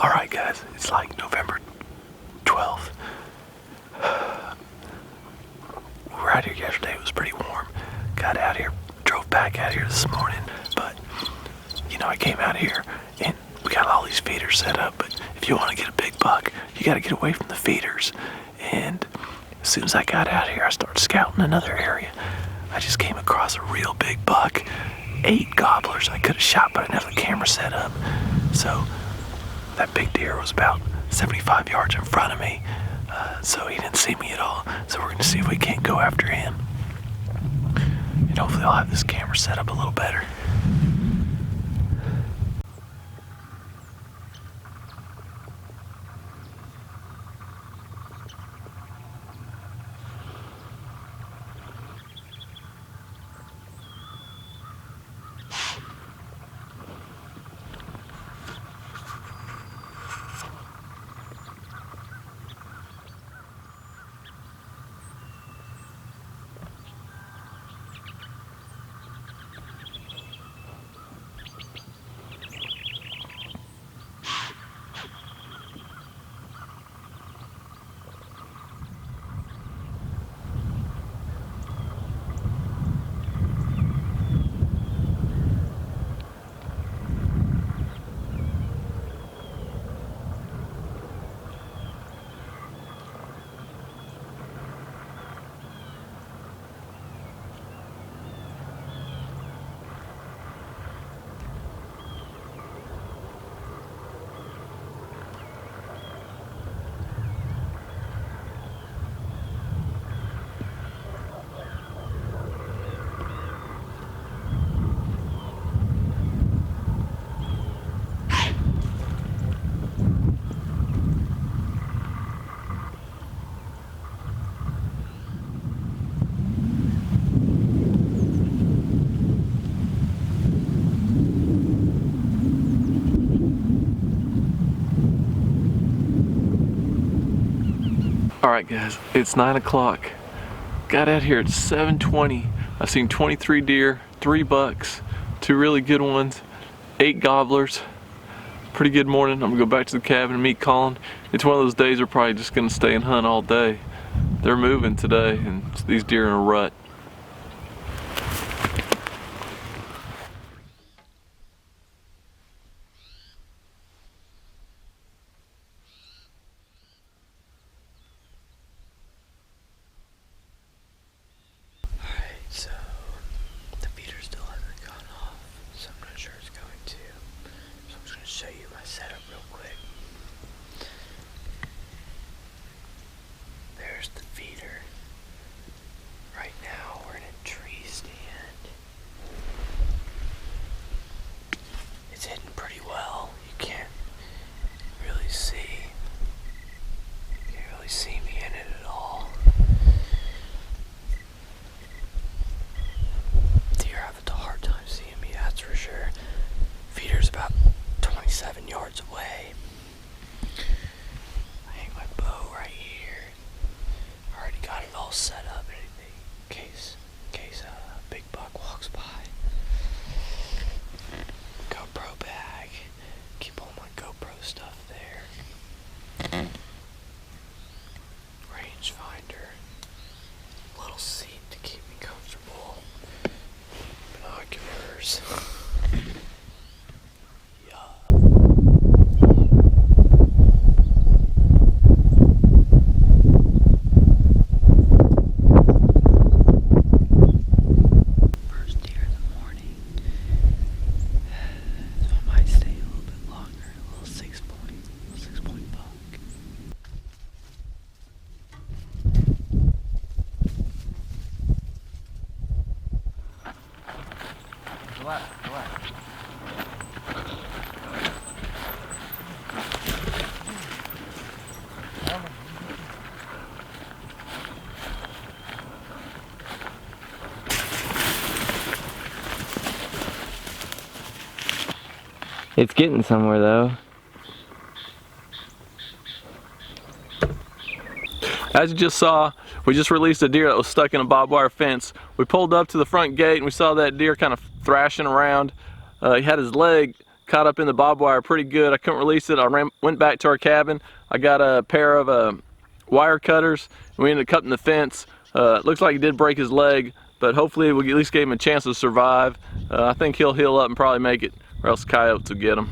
Alright guys, it's like November 12th. We were out here yesterday, it was pretty warm. Got out here, drove back out here this morning, but you know, I came out here and we got all these feeders set up, but if you want to get a big buck, you got to get away from the feeders. And as soon as I got out here, I started scouting another area. I just came across a real big buck, 8 gobblers I could have shot, but I didn't have the camera set up. So that big deer was about 75 yards in front of me, so he didn't see me at all. So we're gonna see if we can't go after him. And hopefully I'll have this camera set up a little better. Alright guys, it's 9 o'clock. Got out here at 7:20. I've seen 23 deer, 3 bucks, 2 really good ones, 8 gobblers. Pretty good morning. I'm gonna go back to the cabin and meet Collin. It's one of those days we're probably just gonna stay and hunt all day. They're moving today and these deer are in a rut. So, the feeder still hasn't gone off, so I'm not sure it's going to. So I'm just going to show you my setup real quick. There's the feeder. Right now we're in a tree stand. It's hidden pretty well. You can't really see. You can't really see me in it at all. Deer have a hard time seeing me, that's for sure. Feeder's about 27 yards away. I hang my bow right here. I already got it all set up in case a big buck walks by. GoPro bag. Keep all my GoPro stuff there. Rangefinder. Little seat to keep me comfortable. Binoculars. First deer in the morning. So I might stay a little bit longer. A little 6-point buck. Relax. It's getting somewhere though. As you just saw, we just released a deer that was stuck in a barbed wire fence. We pulled up to the front gate and we saw that deer kind of thrashing around. He had his leg caught up in the barbed wire pretty good. I couldn't release it. Went back to our cabin. I got a pair of wire cutters. We ended up cutting the fence. Looks like he did break his leg, but hopefully we at least gave him a chance to survive. I think he'll heal up and probably make it, or else coyotes will get him.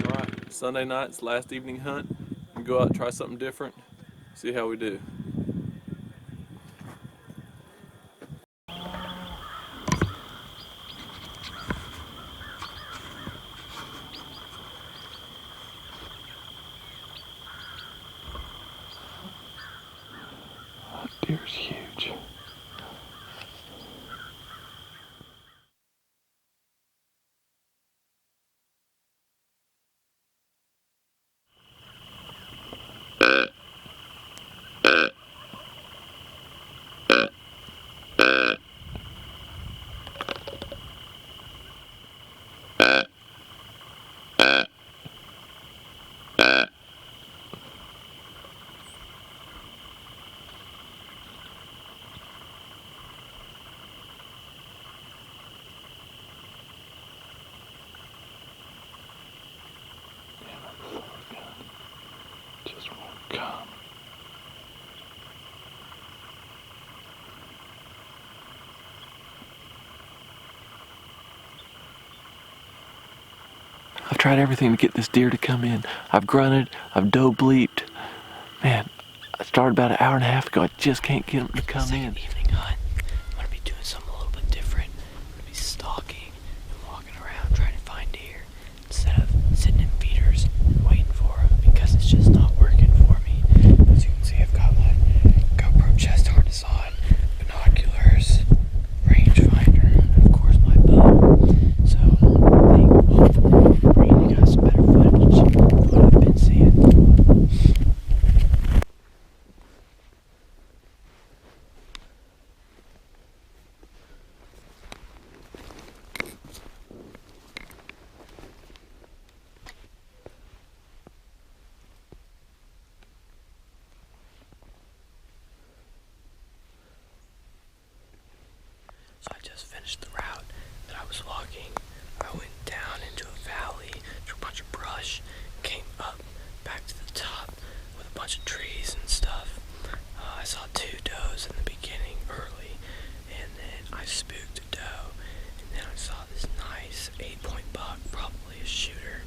Alright, Sunday night's last evening hunt. We go out and try something different, see how we do. That deer's huge. Just won't come. I've tried everything to get this deer to come in. I've grunted, I've doe bleeped. Man, I started about an hour and a half ago. I just can't get him to come in. Evening hunt. I'm gonna be doing something a little bit different. I'm gonna be stalking and walking around trying to find deer instead of sitting in feeders and waiting for them, because it's just not working for me. As you can see, I've got my GoPro chest harness on, binoculars, rangefinder, and of course my bow. So I think hopefully bringing you guys some better footage of what I've been seeing. So I just finished the route that I was walking. I went down into a valley through a bunch of brush, came up back to the top with a bunch of trees and stuff. I saw 2 does in the beginning early, and then I spooked a doe, and then I saw this nice 8-point buck, probably a shooter.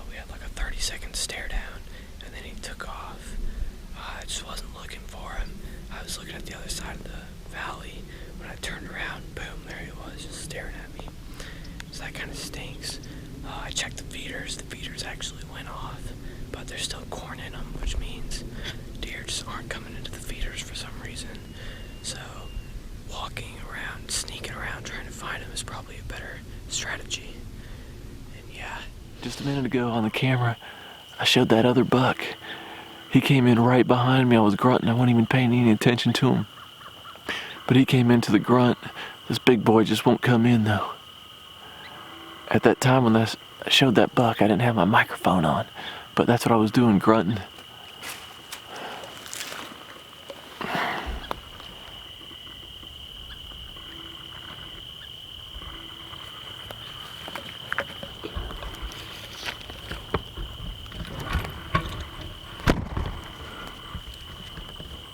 We had like a 30-second stare down, and then he took off. I just wasn't looking for him. I was looking at the other side of the valley. When I turned around, boom, there he was, just staring at me. So that kind of stinks. I checked the feeders. The feeders actually went off, but there's still corn in them, which means deer just aren't coming into the feeders for some reason. So walking around, sneaking around, trying to find them is probably a better strategy. And yeah. Just a minute ago on the camera, I showed that other buck. He came in right behind me. I was grunting. I wasn't even paying any attention to him. But he came into the grunt. This big boy just won't come in though. At that time when I showed that buck, I didn't have my microphone on, but that's what I was doing, grunting.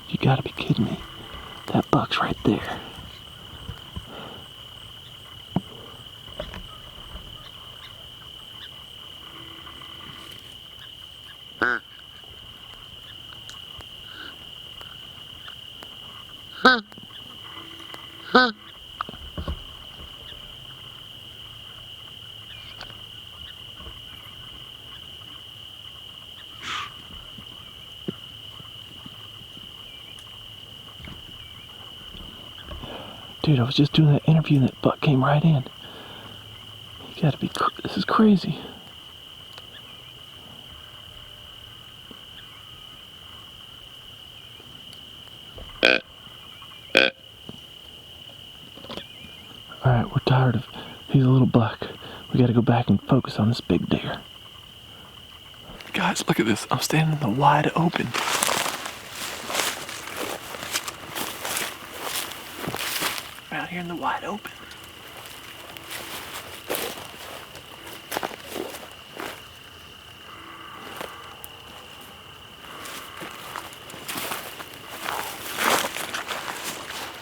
You gotta be kidding me. That buck's right there. Dude, I was just doing that interview and that buck came right in. You gotta be, this is crazy. Alright, we're tired of, he's a little buck. We gotta go back and focus on this big deer. God Guys, look at this. I'm standing in the wide open. I'm out here in the wide open.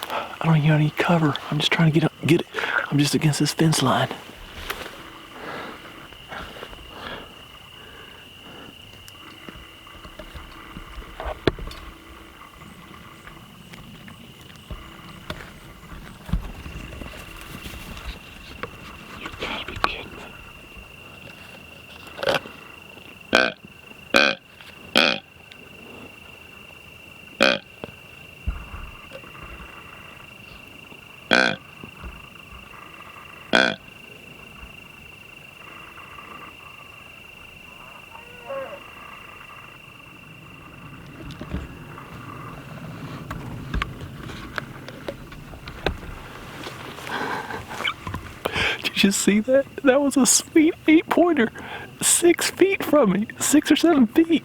I don't even have any cover. I'm just trying to get it. I'm just against this fence line. You gotta be kidding me. Did you see that? That was a sweet 8-pointer. 6 feet from me. 6 or 7 feet.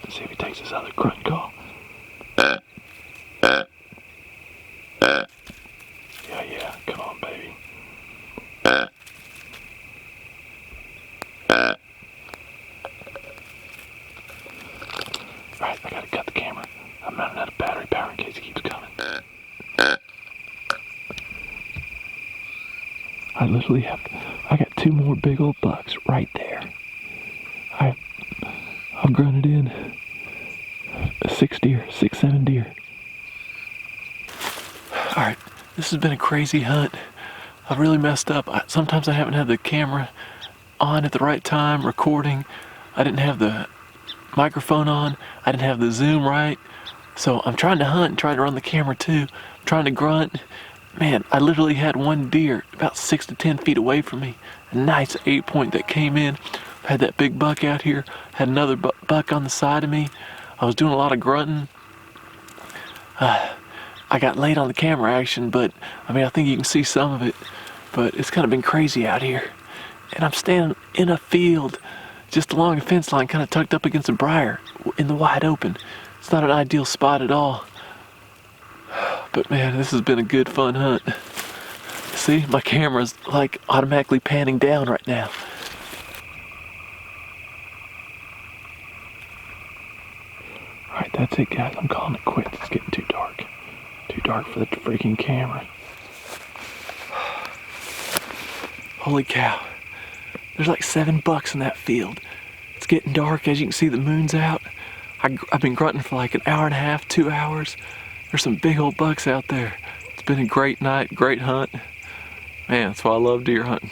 Let's see if he takes his other grunt call. Yeah, come on, baby. Alright, I gotta cut the camera. I'm running out of battery power in case he keeps coming. I got 2 more big old bucks right there. I've grunted in 6 deer, 6, 7 deer. Alright, this has been a crazy hunt. I really messed up. Sometimes I haven't had the camera on at the right time, recording. I didn't have the microphone on. I didn't have the zoom right. So I'm trying to hunt and try to run the camera too. I'm trying to grunt. Man, I literally had 1 deer about 6 to 10 feet away from me. A nice 8-point that came in. Had that big buck out here. Had another buck on the side of me. I was doing a lot of grunting. I got late on the camera action, but I think you can see some of it. But it's kind of been crazy out here. And I'm standing in a field just along a fence line, kind of tucked up against a briar in the wide open. It's not an ideal spot at all. But man, this has been a good, fun hunt. See, my camera's like automatically panning down right now. Alright, that's it, guys. I'm calling it quits. It's getting too dark. Too dark for the freaking camera. Holy cow. There's like 7 bucks in that field. It's getting dark. As you can see, the moon's out. I've been grunting for like an hour and a half, 2 hours. There's some big old bucks out there. It's been a great night, great hunt. Man, that's why I love deer hunting.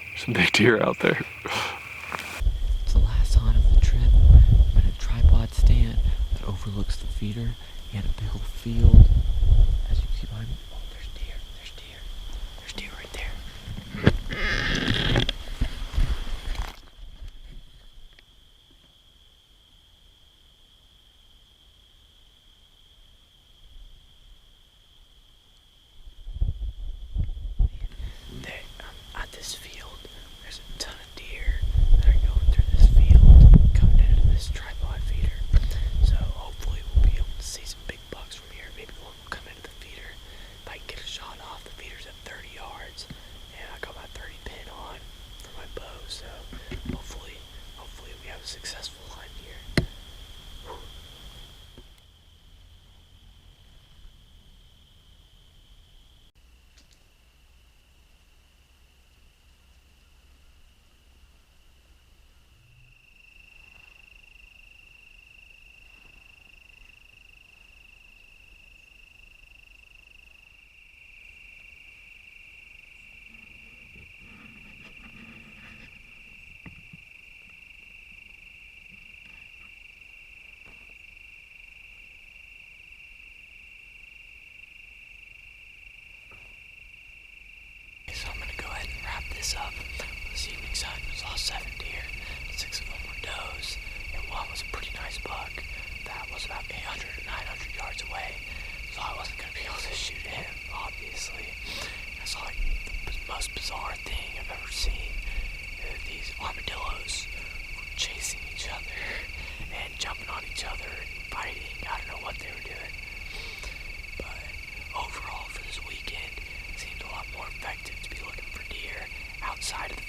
There's some big deer out there. It's the last hunt of the trip. I'm at a tripod stand that overlooks the feeder. We had a big old field. As you can see behind me, oh, there's deer, there's deer. There's deer right there. At this field, there's a ton of deer that are going through this field, coming into this tripod feeder. So hopefully we'll be able to see some big bucks from here. Maybe one will come into the feeder. If I up. This evening's hunt saw 7 deer. 6 of them were does, and one was a pretty nice buck that was about 800 or 900 yards away. So I wasn't going to be able to shoot him, obviously. I saw like the most bizarre thing I've ever seen. These armadillos were chasing each other and jumping on each other and fighting. I don't know what they were doing. But overall for this weekend, it seemed a lot more effective to be looking for deer outside of the